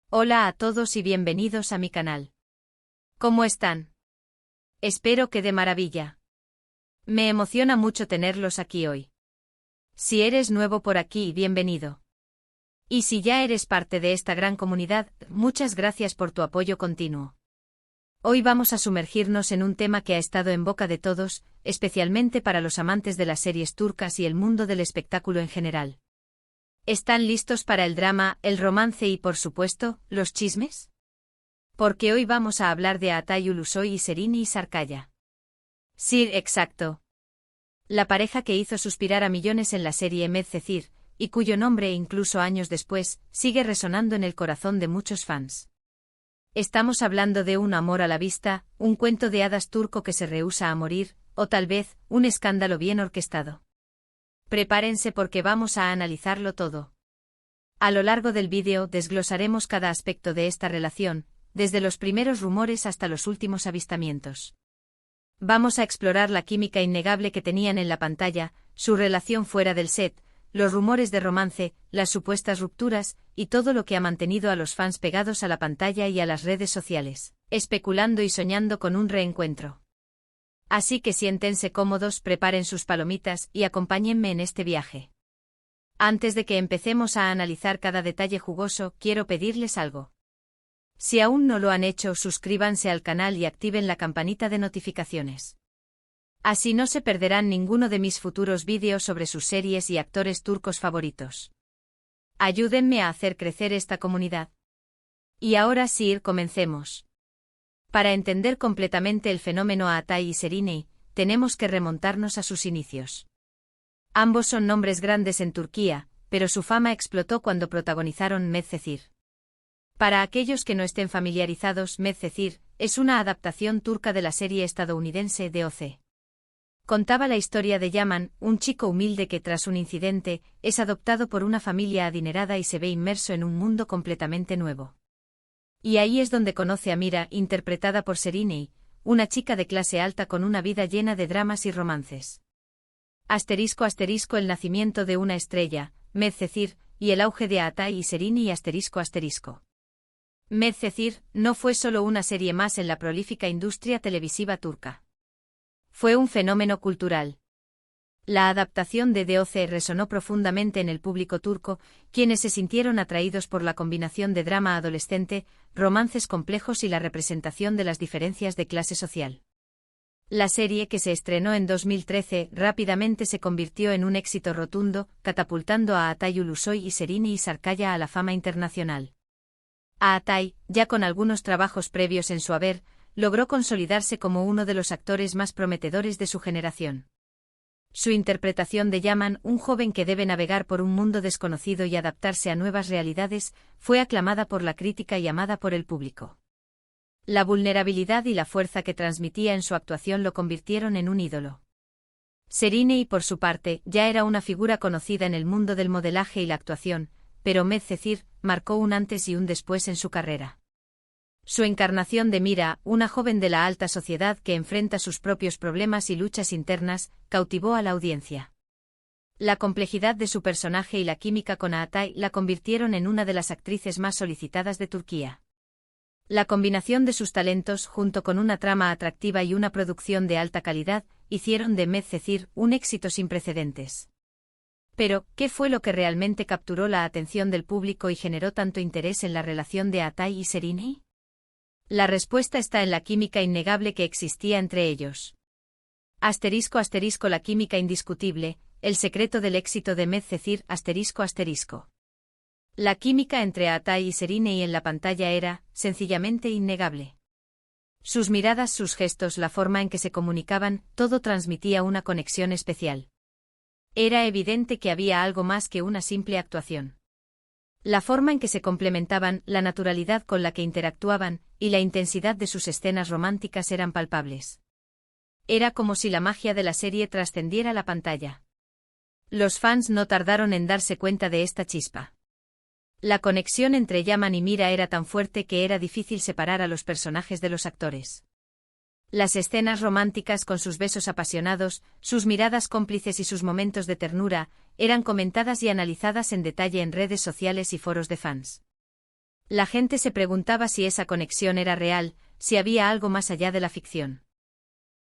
Hola a todos y bienvenidos a mi canal. ¿Cómo están? Espero que de maravilla. Me emociona mucho tenerlos aquí hoy. Si eres nuevo por aquí, bienvenido. Y si ya eres parte de esta gran comunidad, muchas gracias por tu apoyo continuo. Hoy vamos a sumergirnos en un tema que ha estado en boca de todos, especialmente para los amantes de las series turcas y el mundo del espectáculo en general. ¿Están listos para el drama, el romance y, por supuesto, los chismes? Porque hoy vamos a hablar de Atay Ulusoy y Serini Sarkaya. Sí, exacto. La pareja que hizo suspirar a millones en la serie Medcezir, y cuyo nombre incluso años después, sigue resonando en el corazón de muchos fans. Estamos hablando de un amor a la vista, un cuento de hadas turco que se rehúsa a morir, o tal vez, un escándalo bien orquestado. Prepárense porque vamos a analizarlo todo. A lo largo del vídeo desglosaremos cada aspecto de esta relación, desde los primeros rumores hasta los últimos avistamientos. Vamos a explorar la química innegable que tenían en la pantalla, su relación fuera del set, los rumores de romance, las supuestas rupturas, y todo lo que ha mantenido a los fans pegados a la pantalla y a las redes sociales, especulando y soñando con un reencuentro. Así que siéntense cómodos, preparen sus palomitas y acompáñenme en este viaje. Antes de que empecemos a analizar cada detalle jugoso, quiero pedirles algo. Si aún no lo han hecho, suscríbanse al canal y activen la campanita de notificaciones. Así no se perderán ninguno de mis futuros vídeos sobre sus series y actores turcos favoritos. Ayúdenme a hacer crecer esta comunidad. Y ahora sí, comencemos. Para entender completamente el fenómeno Atay y Serini, tenemos que remontarnos a sus inicios. Ambos son nombres grandes en Turquía, pero su fama explotó cuando protagonizaron Medcezir. Para aquellos que no estén familiarizados, Medcezir es una adaptación turca de la serie estadounidense DOC. Contaba la historia de Yaman, un chico humilde que tras un incidente, es adoptado por una familia adinerada y se ve inmerso en un mundo completamente nuevo. Y ahí es donde conoce a Mira, interpretada por Serini, una chica de clase alta con una vida llena de dramas y romances. El nacimiento de una estrella, Medcezir, y el auge de Atay y Serini. Medcezir no fue solo una serie más en la prolífica industria televisiva turca. Fue un fenómeno cultural. La adaptación de DOC resonó profundamente en el público turco, quienes se sintieron atraídos por la combinación de drama adolescente, romances complejos y la representación de las diferencias de clase social. La serie, que se estrenó en 2013, rápidamente se convirtió en un éxito rotundo, catapultando a Atay Ulusoy y Serini Sarkaya a la fama internacional. A Atay, ya con algunos trabajos previos en su haber, logró consolidarse como uno de los actores más prometedores de su generación. Su interpretación de Yaman, un joven que debe navegar por un mundo desconocido y adaptarse a nuevas realidades, fue aclamada por la crítica y amada por el público. La vulnerabilidad y la fuerza que transmitía en su actuación lo convirtieron en un ídolo. Serini, por su parte, ya era una figura conocida en el mundo del modelaje y la actuación, pero Medcezir marcó un antes y un después en su carrera. Su encarnación de Mira, una joven de la alta sociedad que enfrenta sus propios problemas y luchas internas, cautivó a la audiencia. La complejidad de su personaje y la química con Atay la convirtieron en una de las actrices más solicitadas de Turquía. La combinación de sus talentos, junto con una trama atractiva y una producción de alta calidad, hicieron de Medcezir un éxito sin precedentes. Pero, ¿qué fue lo que realmente capturó la atención del público y generó tanto interés en la relación de Atay y Serini? La respuesta está en la química innegable que existía entre ellos. La química indiscutible, el secreto del éxito de Medcezir. La química entre Atay y Serini en la pantalla era, sencillamente, innegable. Sus miradas, sus gestos, la forma en que se comunicaban, todo transmitía una conexión especial. Era evidente que había algo más que una simple actuación. La forma en que se complementaban, la naturalidad con la que interactuaban, y la intensidad de sus escenas románticas eran palpables. Era como si la magia de la serie trascendiera la pantalla. Los fans no tardaron en darse cuenta de esta chispa. La conexión entre Yaman y Mira era tan fuerte que era difícil separar a los personajes de los actores. Las escenas románticas con sus besos apasionados, sus miradas cómplices y sus momentos de ternura, eran comentadas y analizadas en detalle en redes sociales y foros de fans. La gente se preguntaba si esa conexión era real, si había algo más allá de la ficción.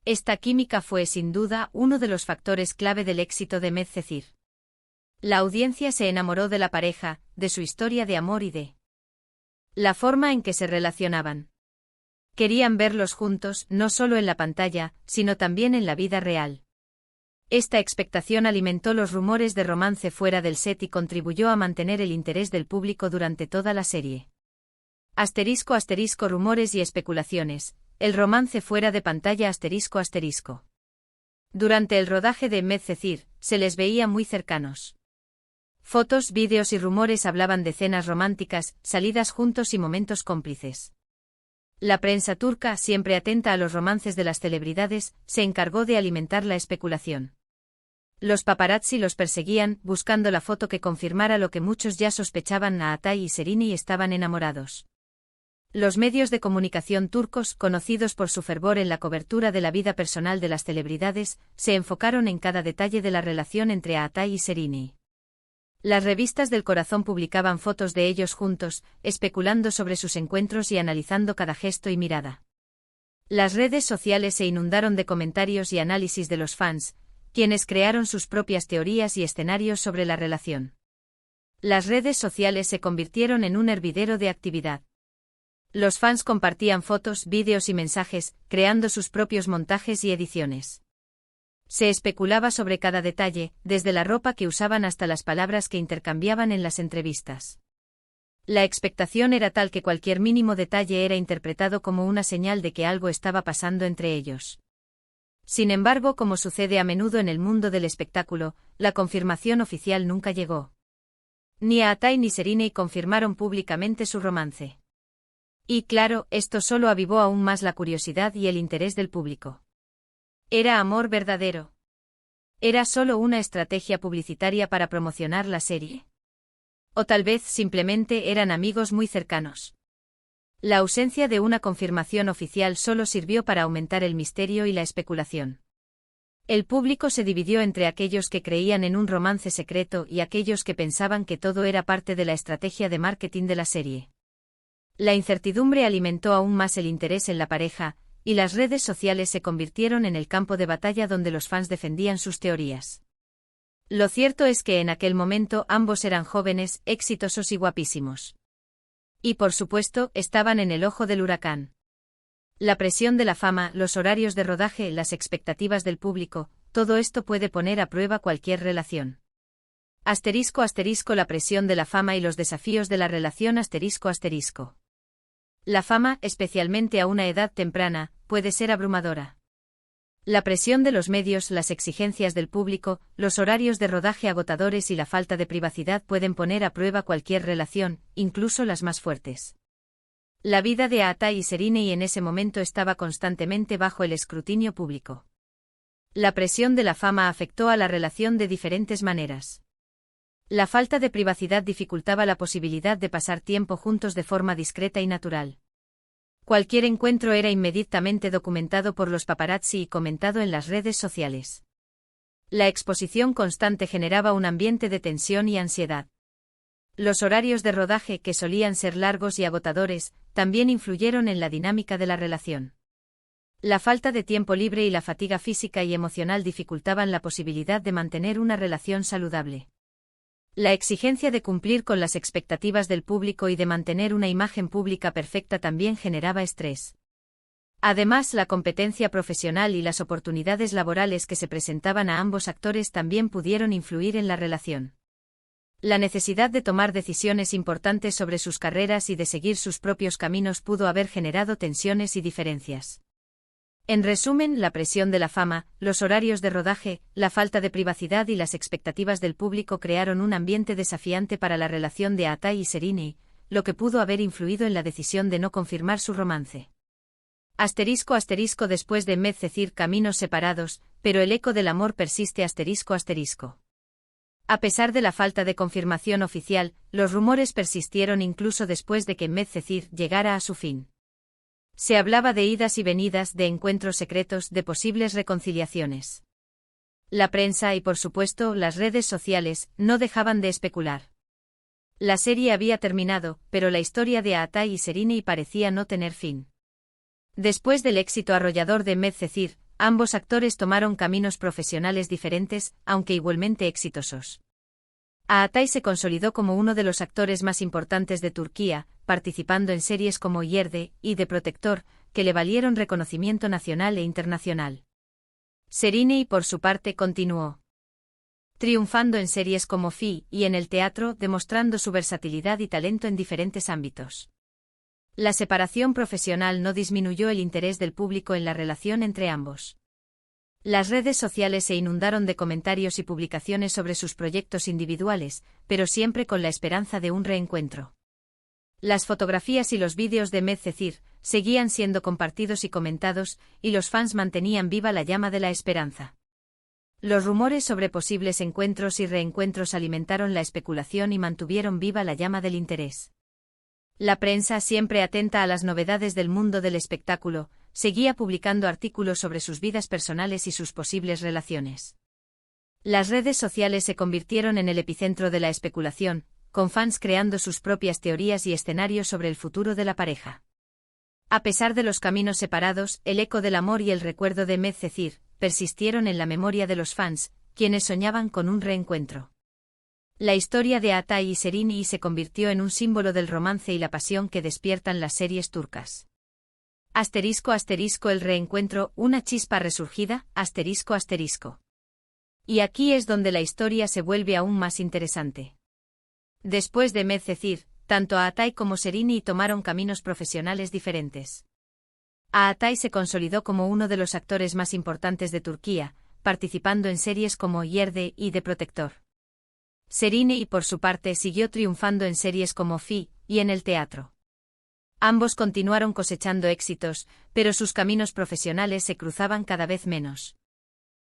Esta química fue, sin duda, uno de los factores clave del éxito de Medcezir. La audiencia se enamoró de la pareja, de su historia de amor y de la forma en que se relacionaban. Querían verlos juntos, no solo en la pantalla, sino también en la vida real. Esta expectación alimentó los rumores de romance fuera del set y contribuyó a mantener el interés del público durante toda la serie. *** Rumores y especulaciones. El romance fuera de pantalla ***. Durante el rodaje de Medcezir, se les veía muy cercanos. Fotos, vídeos y rumores hablaban de cenas románticas, salidas juntos y momentos cómplices. La prensa turca, siempre atenta a los romances de las celebridades, se encargó de alimentar la especulación. Los paparazzi los perseguían, buscando la foto que confirmara lo que muchos ya sospechaban: Atay y Serini estaban enamorados. Los medios de comunicación turcos, conocidos por su fervor en la cobertura de la vida personal de las celebridades, se enfocaron en cada detalle de la relación entre Atay y Serini. Las revistas del corazón publicaban fotos de ellos juntos, especulando sobre sus encuentros y analizando cada gesto y mirada. Las redes sociales se inundaron de comentarios y análisis de los fans, quienes crearon sus propias teorías y escenarios sobre la relación. Las redes sociales se convirtieron en un hervidero de actividad. Los fans compartían fotos, vídeos y mensajes, creando sus propios montajes y ediciones. Se especulaba sobre cada detalle, desde la ropa que usaban hasta las palabras que intercambiaban en las entrevistas. La expectación era tal que cualquier mínimo detalle era interpretado como una señal de que algo estaba pasando entre ellos. Sin embargo, como sucede a menudo en el mundo del espectáculo, la confirmación oficial nunca llegó. Ni Atay ni Serini confirmaron públicamente su romance. Y claro, esto solo avivó aún más la curiosidad y el interés del público. ¿Era amor verdadero? ¿Era solo una estrategia publicitaria para promocionar la serie? ¿O tal vez simplemente eran amigos muy cercanos? La ausencia de una confirmación oficial solo sirvió para aumentar el misterio y la especulación. El público se dividió entre aquellos que creían en un romance secreto y aquellos que pensaban que todo era parte de la estrategia de marketing de la serie. La incertidumbre alimentó aún más el interés en la pareja, y las redes sociales se convirtieron en el campo de batalla donde los fans defendían sus teorías. Lo cierto es que en aquel momento ambos eran jóvenes, exitosos y guapísimos. Y por supuesto, estaban en el ojo del huracán. La presión de la fama, los horarios de rodaje, las expectativas del público, todo esto puede poner a prueba cualquier relación. ***, la presión de la fama y los desafíos de la relación ***. La fama, especialmente a una edad temprana, puede ser abrumadora. La presión de los medios, las exigencias del público, los horarios de rodaje agotadores y la falta de privacidad pueden poner a prueba cualquier relación, incluso las más fuertes. La vida de Atay y Serini en ese momento estaba constantemente bajo el escrutinio público. La presión de la fama afectó a la relación de diferentes maneras. La falta de privacidad dificultaba la posibilidad de pasar tiempo juntos de forma discreta y natural. Cualquier encuentro era inmediatamente documentado por los paparazzi y comentado en las redes sociales. La exposición constante generaba un ambiente de tensión y ansiedad. Los horarios de rodaje, que solían ser largos y agotadores, también influyeron en la dinámica de la relación. La falta de tiempo libre y la fatiga física y emocional dificultaban la posibilidad de mantener una relación saludable. La exigencia de cumplir con las expectativas del público y de mantener una imagen pública perfecta también generaba estrés. Además, la competencia profesional y las oportunidades laborales que se presentaban a ambos actores también pudieron influir en la relación. La necesidad de tomar decisiones importantes sobre sus carreras y de seguir sus propios caminos pudo haber generado tensiones y diferencias. En resumen, la presión de la fama, los horarios de rodaje, la falta de privacidad y las expectativas del público crearon un ambiente desafiante para la relación de Atay y Serini, lo que pudo haber influido en la decisión de no confirmar su romance. ***, después de Medcezir, caminos separados, pero el eco del amor persiste ***. A pesar de la falta de confirmación oficial, los rumores persistieron incluso después de que Medcezir llegara a su fin. Se hablaba de idas y venidas, de encuentros secretos, de posibles reconciliaciones. La prensa y, por supuesto, las redes sociales no dejaban de especular. La serie había terminado, pero la historia de Aatai y Sereni parecía no tener fin. Después del éxito arrollador de Medcezir, ambos actores tomaron caminos profesionales diferentes, aunque igualmente exitosos. Aatai se consolidó como uno de los actores más importantes de Turquía, participando en series como Yerde y The Protector, que le valieron reconocimiento nacional e internacional. Sereni, por su parte, continuó triunfando en series como Fi y en el teatro, demostrando su versatilidad y talento en diferentes ámbitos. La separación profesional no disminuyó el interés del público en la relación entre ambos. Las redes sociales se inundaron de comentarios y publicaciones sobre sus proyectos individuales, pero siempre con la esperanza de un reencuentro. Las fotografías y los vídeos de Medcezir seguían siendo compartidos y comentados, y los fans mantenían viva la llama de la esperanza. Los rumores sobre posibles encuentros y reencuentros alimentaron la especulación y mantuvieron viva la llama del interés. La prensa, siempre atenta a las novedades del mundo del espectáculo, seguía publicando artículos sobre sus vidas personales y sus posibles relaciones. Las redes sociales se convirtieron en el epicentro de la especulación, con fans creando sus propias teorías y escenarios sobre el futuro de la pareja. A pesar de los caminos separados, el eco del amor y el recuerdo de Medcezir persistieron en la memoria de los fans, quienes soñaban con un reencuentro. La historia de Aatai y Sereni se convirtió en un símbolo del romance y la pasión que despiertan las series turcas. *** El reencuentro, una chispa resurgida, ***. Y aquí es donde la historia se vuelve aún más interesante. Después de Medcezir, tanto Aatai como Sereni tomaron caminos profesionales diferentes. Aatai se consolidó como uno de los actores más importantes de Turquía, participando en series como Yerde y The Protector. Sereni, por su parte, siguió triunfando en series como Fi y en el teatro. Ambos continuaron cosechando éxitos, pero sus caminos profesionales se cruzaban cada vez menos.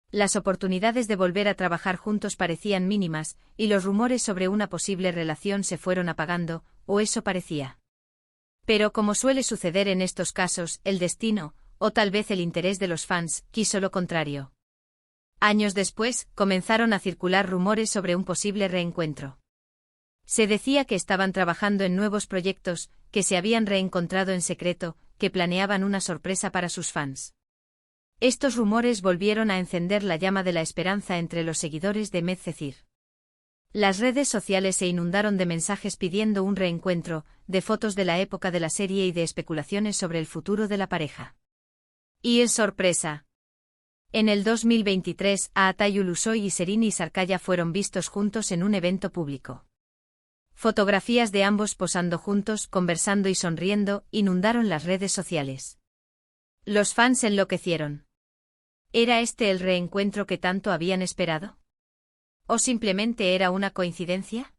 Las oportunidades de volver a trabajar juntos parecían mínimas, y los rumores sobre una posible relación se fueron apagando, o eso parecía. Pero como suele suceder en estos casos, el destino, o tal vez el interés de los fans, quiso lo contrario. Años después, comenzaron a circular rumores sobre un posible reencuentro. Se decía que estaban trabajando en nuevos proyectos, que se habían reencontrado en secreto, que planeaban una sorpresa para sus fans. Estos rumores volvieron a encender la llama de la esperanza entre los seguidores de Medcezir. Las redes sociales se inundaron de mensajes pidiendo un reencuentro, de fotos de la época de la serie y de especulaciones sobre el futuro de la pareja. Y es sorpresa. En el 2023, Aatai Ulusoy y Sereni Sarkaya fueron vistos juntos en un evento público. Fotografías de ambos posando juntos, conversando y sonriendo, inundaron las redes sociales. Los fans enloquecieron. ¿Era este el reencuentro que tanto habían esperado? ¿O simplemente era una coincidencia?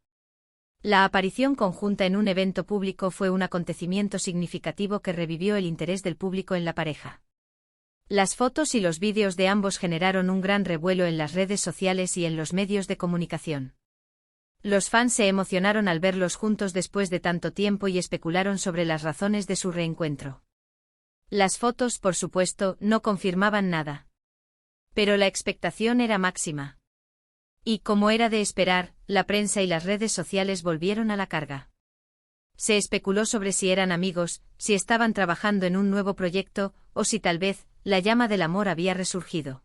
La aparición conjunta en un evento público fue un acontecimiento significativo que revivió el interés del público en la pareja. Las fotos y los vídeos de ambos generaron un gran revuelo en las redes sociales y en los medios de comunicación. Los fans se emocionaron al verlos juntos después de tanto tiempo y especularon sobre las razones de su reencuentro. Las fotos, por supuesto, no confirmaban nada. Pero la expectación era máxima. Y, como era de esperar, la prensa y las redes sociales volvieron a la carga. Se especuló sobre si eran amigos, si estaban trabajando en un nuevo proyecto, o si tal vez, la llama del amor había resurgido.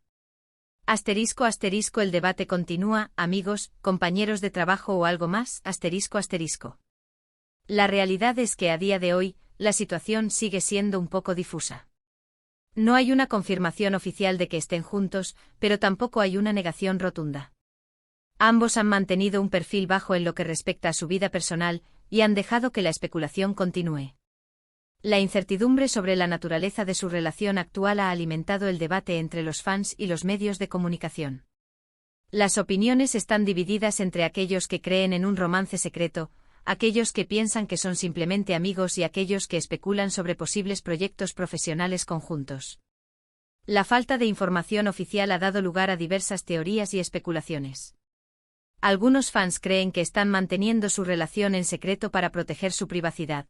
***, el debate continúa, amigos, compañeros de trabajo o algo más, ***. La realidad es que a día de hoy, la situación sigue siendo un poco difusa. No hay una confirmación oficial de que estén juntos, pero tampoco hay una negación rotunda. Ambos han mantenido un perfil bajo en lo que respecta a su vida personal, y han dejado que la especulación continúe. La incertidumbre sobre la naturaleza de su relación actual ha alimentado el debate entre los fans y los medios de comunicación. Las opiniones están divididas entre aquellos que creen en un romance secreto, aquellos que piensan que son simplemente amigos y aquellos que especulan sobre posibles proyectos profesionales conjuntos. La falta de información oficial ha dado lugar a diversas teorías y especulaciones. Algunos fans creen que están manteniendo su relación en secreto para proteger su privacidad.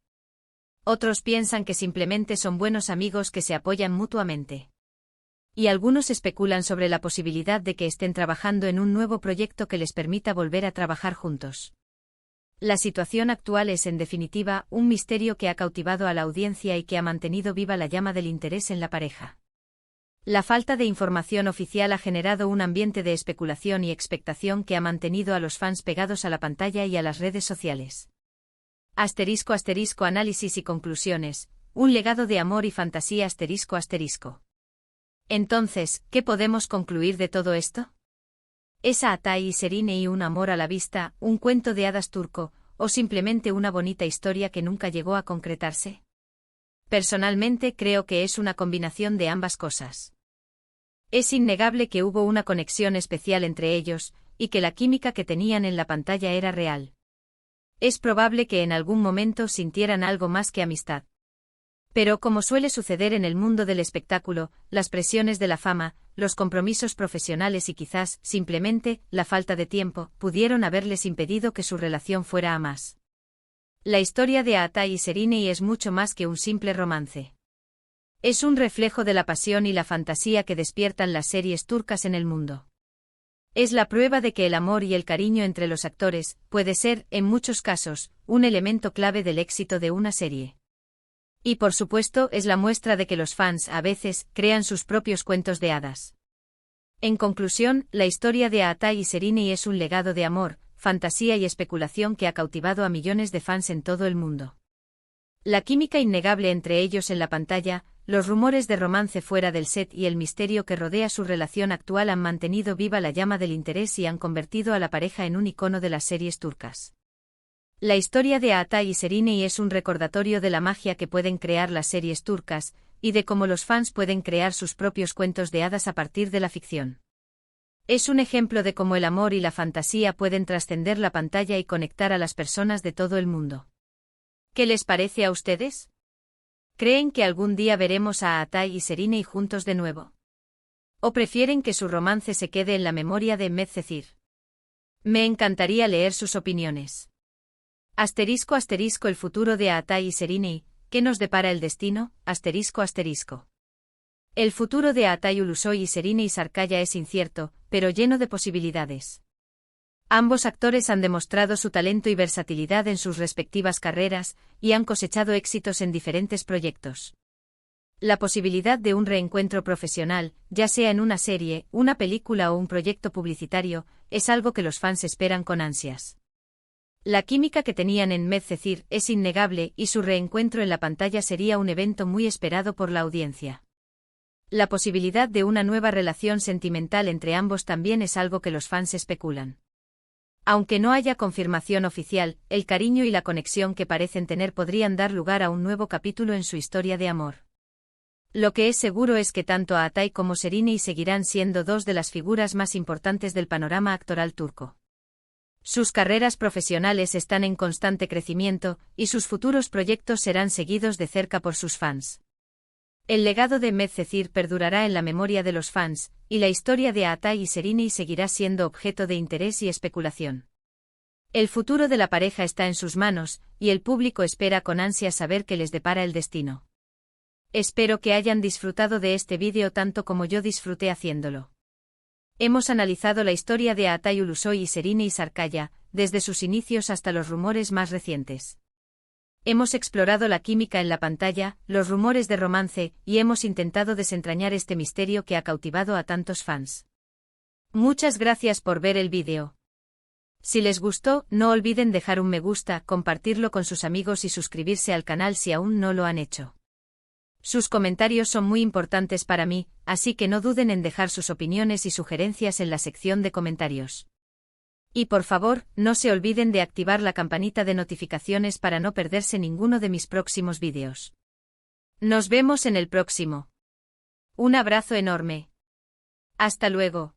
Otros piensan que simplemente son buenos amigos que se apoyan mutuamente. Y algunos especulan sobre la posibilidad de que estén trabajando en un nuevo proyecto que les permita volver a trabajar juntos. La situación actual es, en definitiva, un misterio que ha cautivado a la audiencia y que ha mantenido viva la llama del interés en la pareja. La falta de información oficial ha generado un ambiente de especulación y expectación que ha mantenido a los fans pegados a la pantalla y a las redes sociales. *** Análisis y conclusiones. Un legado de amor y fantasía ***. Entonces, ¿qué podemos concluir de todo esto? ¿Es Atay y Serenei un amor a la vista, un cuento de hadas turco, o simplemente una bonita historia que nunca llegó a concretarse? Personalmente creo que es una combinación de ambas cosas. Es innegable que hubo una conexión especial entre ellos, y que la química que tenían en la pantalla era real. Es probable que en algún momento sintieran algo más que amistad. Pero como suele suceder en el mundo del espectáculo, las presiones de la fama, los compromisos profesionales y quizás, simplemente, la falta de tiempo, pudieron haberles impedido que su relación fuera a más. La historia de Atay y Serenei es mucho más que un simple romance. Es un reflejo de la pasión y la fantasía que despiertan las series turcas en el mundo. Es la prueba de que el amor y el cariño entre los actores puede ser, en muchos casos, un elemento clave del éxito de una serie. Y por supuesto es la muestra de que los fans a veces crean sus propios cuentos de hadas. En conclusión, la historia de Atay y Serenei es un legado de amor, fantasía y especulación que ha cautivado a millones de fans en todo el mundo. La química innegable entre ellos en la pantalla, los rumores de romance fuera del set y el misterio que rodea su relación actual han mantenido viva la llama del interés y han convertido a la pareja en un icono de las series turcas. La historia de Atay y Serenei es un recordatorio de la magia que pueden crear las series turcas, y de cómo los fans pueden crear sus propios cuentos de hadas a partir de la ficción. Es un ejemplo de cómo el amor y la fantasía pueden trascender la pantalla y conectar a las personas de todo el mundo. ¿Qué les parece a ustedes? ¿Creen que algún día veremos a Atay y Serenei juntos de nuevo? ¿O prefieren que su romance se quede en la memoria de Medcezir? Me encantaría leer sus opiniones. ***. El futuro de Atay y Serenei, ¿qué nos depara el destino? ***. El futuro de Atay Ulusoy y Serenei Sarkaya es incierto, pero lleno de posibilidades. Ambos actores han demostrado su talento y versatilidad en sus respectivas carreras, y han cosechado éxitos en diferentes proyectos. La posibilidad de un reencuentro profesional, ya sea en una serie, una película o un proyecto publicitario, es algo que los fans esperan con ansias. La química que tenían en Medcezir es innegable y su reencuentro en la pantalla sería un evento muy esperado por la audiencia. La posibilidad de una nueva relación sentimental entre ambos también es algo que los fans especulan. Aunque no haya confirmación oficial, el cariño y la conexión que parecen tener podrían dar lugar a un nuevo capítulo en su historia de amor. Lo que es seguro es que tanto Atay como Serenei seguirán siendo dos de las figuras más importantes del panorama actoral turco. Sus carreras profesionales están en constante crecimiento, y sus futuros proyectos serán seguidos de cerca por sus fans. El legado de Medcezir perdurará en la memoria de los fans, y la historia de Atay y Serenei seguirá siendo objeto de interés y especulación. El futuro de la pareja está en sus manos, y el público espera con ansia saber qué les depara el destino. Espero que hayan disfrutado de este vídeo tanto como yo disfruté haciéndolo. Hemos analizado la historia de Atay Ulusoy y Serenei Sarkaya, desde sus inicios hasta los rumores más recientes. Hemos explorado la química en la pantalla, los rumores de romance, y hemos intentado desentrañar este misterio que ha cautivado a tantos fans. Muchas gracias por ver el vídeo. Si les gustó, no olviden dejar un me gusta, compartirlo con sus amigos y suscribirse al canal si aún no lo han hecho. Sus comentarios son muy importantes para mí, así que no duden en dejar sus opiniones y sugerencias en la sección de comentarios. Y por favor, no se olviden de activar la campanita de notificaciones para no perderse ninguno de mis próximos vídeos. Nos vemos en el próximo. Un abrazo enorme. Hasta luego.